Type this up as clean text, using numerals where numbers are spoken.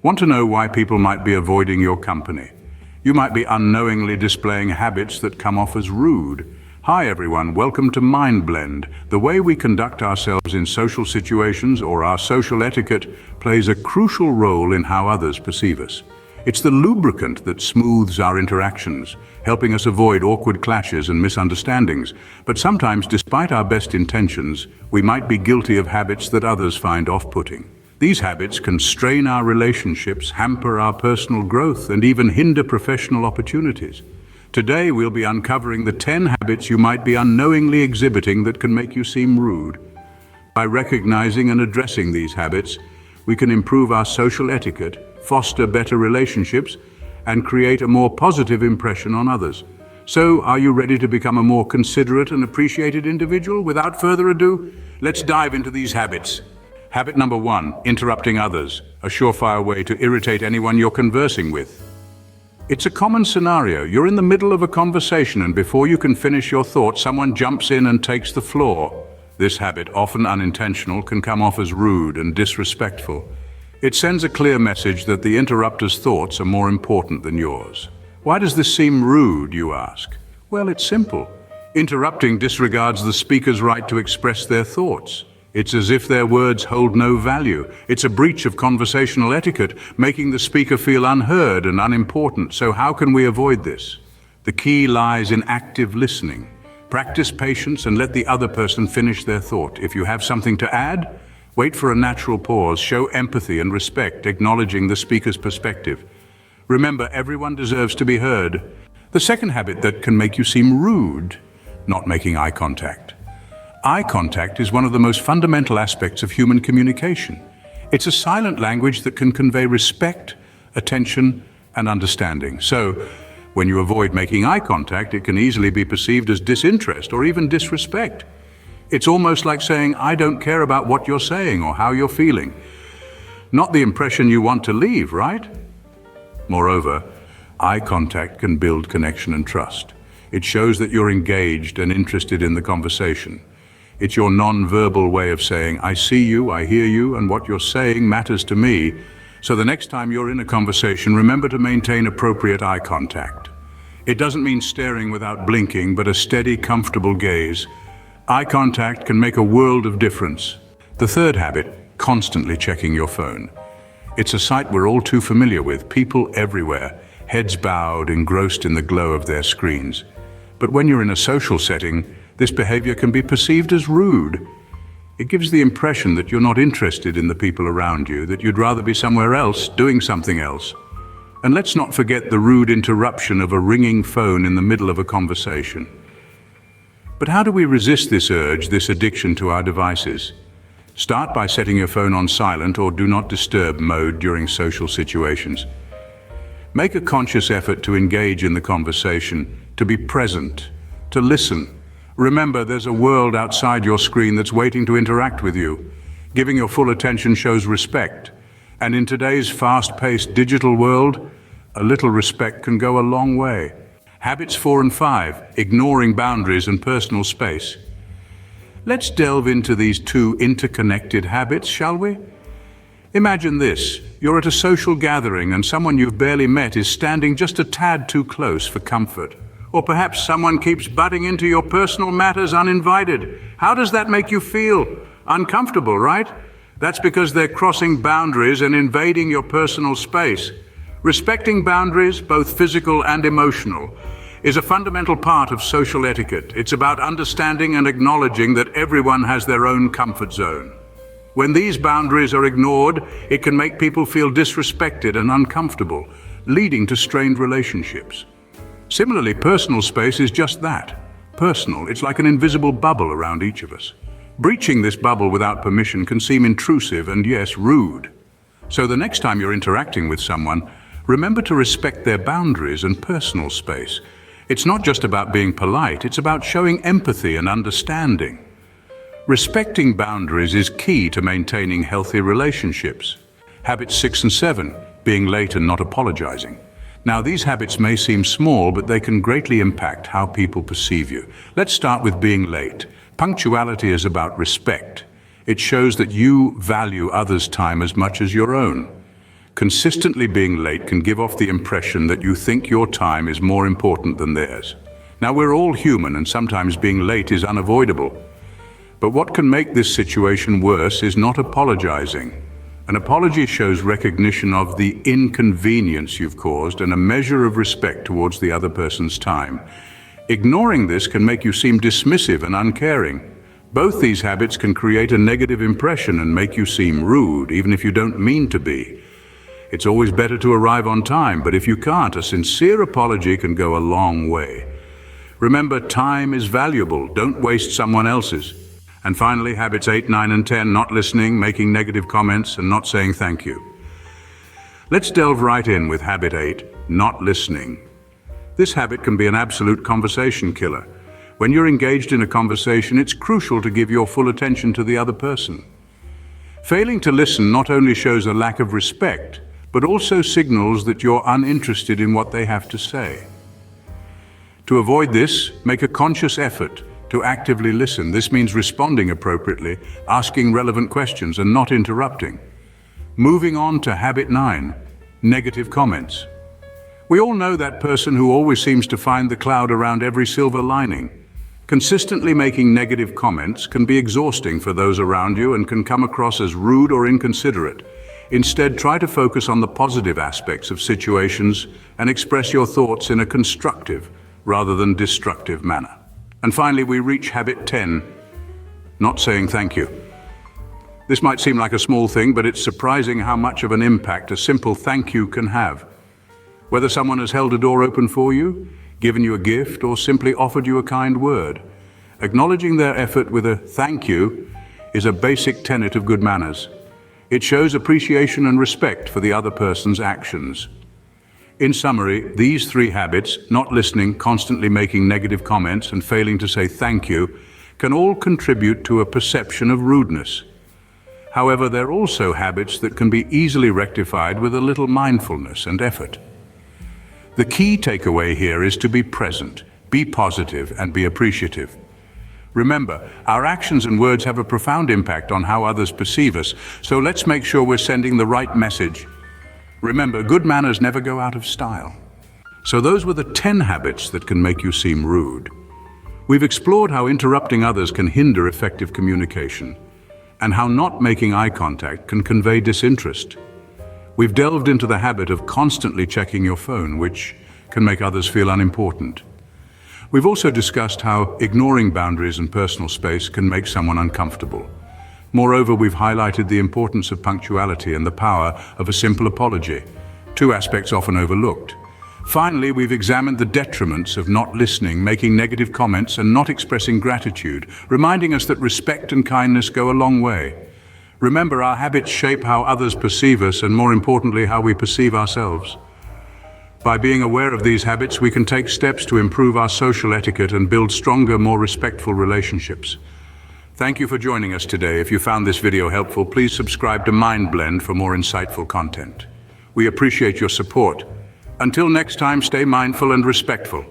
Want to know why people might be avoiding your company? You might be unknowingly displaying habits that come off as rude. Hi everyone, welcome to MindBlend. The way we conduct ourselves in social situations or our social etiquette plays a crucial role in how others perceive us. It's the lubricant that smooths our interactions, helping us avoid awkward clashes and misunderstandings. But sometimes, despite our best intentions, we might be guilty of habits that others find off-putting. These habits can strain our relationships, hamper our personal growth, and even hinder professional opportunities. Today, we'll be uncovering the 10 habits you might be unknowingly exhibiting that can make you seem rude. By recognizing and addressing these habits, we can improve our social etiquette, foster better relationships, and create a more positive impression on others. So, are you ready to become a more considerate and appreciated individual? Without further ado, let's dive into these habits. Habit number 1, interrupting others, a surefire way to irritate anyone you're conversing with. It's a common scenario. You're in the middle of a conversation and before you can finish your thought, someone jumps in and takes the floor. This habit, often unintentional, can come off as rude and disrespectful. It sends a clear message that the interrupter's thoughts are more important than yours. Why does this seem rude, you ask? Well, it's simple. Interrupting disregards the speaker's right to express their thoughts. It's as if their words hold no value. It's a breach of conversational etiquette, making the speaker feel unheard and unimportant. So how can we avoid this? The key lies in active listening. Practice patience and let the other person finish their thought. If you have something to add, wait for a natural pause. Show empathy and respect, acknowledging the speaker's perspective. Remember, everyone deserves to be heard. The second habit that can make you seem rude, not making eye contact. Eye contact is one of the most fundamental aspects of human communication. It's a silent language that can convey respect, attention, and understanding. So, when you avoid making eye contact, it can easily be perceived as disinterest or even disrespect. It's almost like saying, I don't care about what you're saying or how you're feeling. Not the impression you want to leave, right? Moreover, eye contact can build connection and trust. It shows that you're engaged and interested in the conversation. It's your non-verbal way of saying, I see you, I hear you, and what you're saying matters to me. So the next time you're in a conversation, remember to maintain appropriate eye contact. It doesn't mean staring without blinking, but a steady, comfortable gaze. Eye contact can make a world of difference. The third habit, constantly checking your phone. It's a sight we're all too familiar with, people everywhere, heads bowed, engrossed in the glow of their screens. But when you're in a social setting, this behavior can be perceived as rude. It gives the impression that you're not interested in the people around you, that you'd rather be somewhere else, doing something else. And let's not forget the rude interruption of a ringing phone in the middle of a conversation. But how do we resist this urge, this addiction to our devices? Start by setting your phone on silent or do not disturb mode during social situations. Make a conscious effort to engage in the conversation, to be present, to listen. Remember, there's a world outside your screen that's waiting to interact with you. Giving your full attention shows respect. And in today's fast-paced digital world, a little respect can go a long way. Habits 4 and 5, ignoring boundaries and personal space. Let's delve into these two interconnected habits, shall we? Imagine this. You're at a social gathering and someone you've barely met is standing just a tad too close for comfort. Or perhaps someone keeps butting into your personal matters uninvited. How does that make you feel? Uncomfortable, right? That's because they're crossing boundaries and invading your personal space. Respecting boundaries, both physical and emotional, is a fundamental part of social etiquette. It's about understanding and acknowledging that everyone has their own comfort zone. When these boundaries are ignored, it can make people feel disrespected and uncomfortable, leading to strained relationships. Similarly, personal space is just that. Personal. It's like an invisible bubble around each of us. Breaching this bubble without permission can seem intrusive and, yes, rude. So the next time you're interacting with someone, remember to respect their boundaries and personal space. It's not just about being polite, it's about showing empathy and understanding. Respecting boundaries is key to maintaining healthy relationships. Habits 6 and 7, being late and not apologizing. Now, these habits may seem small, but they can greatly impact how people perceive you. Let's start with being late. Punctuality is about respect. It shows that you value others' time as much as your own. Consistently being late can give off the impression that you think your time is more important than theirs. Now, we're all human and sometimes being late is unavoidable. But what can make this situation worse is not apologizing. An apology shows recognition of the inconvenience you've caused and a measure of respect towards the other person's time. Ignoring this can make you seem dismissive and uncaring. Both these habits can create a negative impression and make you seem rude, even if you don't mean to be. It's always better to arrive on time, but if you can't, a sincere apology can go a long way. Remember, time is valuable. Don't waste someone else's. And finally, habits 8, 9, and 10, not listening, making negative comments, and not saying thank you. Let's delve right in with habit 8, not listening. This habit can be an absolute conversation killer. When you're engaged in a conversation, it's crucial to give your full attention to the other person. Failing to listen not only shows a lack of respect, but also signals that you're uninterested in what they have to say. To avoid this, make a conscious effort to actively listen. This means responding appropriately, asking relevant questions, and not interrupting. Moving on to habit 9, negative comments. We all know that person who always seems to find the cloud around every silver lining. Consistently making negative comments can be exhausting for those around you and can come across as rude or inconsiderate. Instead, try to focus on the positive aspects of situations and express your thoughts in a constructive rather than destructive manner. And finally, we reach habit 10, not saying thank you. This might seem like a small thing, but it's surprising how much of an impact a simple thank you can have. Whether someone has held a door open for you, given you a gift, or simply offered you a kind word, acknowledging their effort with a thank you is a basic tenet of good manners. It shows appreciation and respect for the other person's actions. In summary, these 3 habits, not listening, constantly making negative comments, and failing to say thank you, can all contribute to a perception of rudeness. However, they're also habits that can be easily rectified with a little mindfulness and effort. The key takeaway here is to be present, be positive, and be appreciative. Remember, our actions and words have a profound impact on how others perceive us, so let's make sure we're sending the right message. Remember, good manners never go out of style. So those were the 10 habits that can make you seem rude. We've explored how interrupting others can hinder effective communication, and how not making eye contact can convey disinterest. We've delved into the habit of constantly checking your phone, which can make others feel unimportant. We've also discussed how ignoring boundaries and personal space can make someone uncomfortable. Moreover, we've highlighted the importance of punctuality and the power of a simple apology, 2 aspects often overlooked. Finally, we've examined the detriments of not listening, making negative comments, and not expressing gratitude, reminding us that respect and kindness go a long way. Remember, our habits shape how others perceive us and, more importantly, how we perceive ourselves. By being aware of these habits, we can take steps to improve our social etiquette and build stronger, more respectful relationships. Thank you for joining us today. If you found this video helpful, please subscribe to MindBlend for more insightful content. We appreciate your support. Until next time, stay mindful and respectful.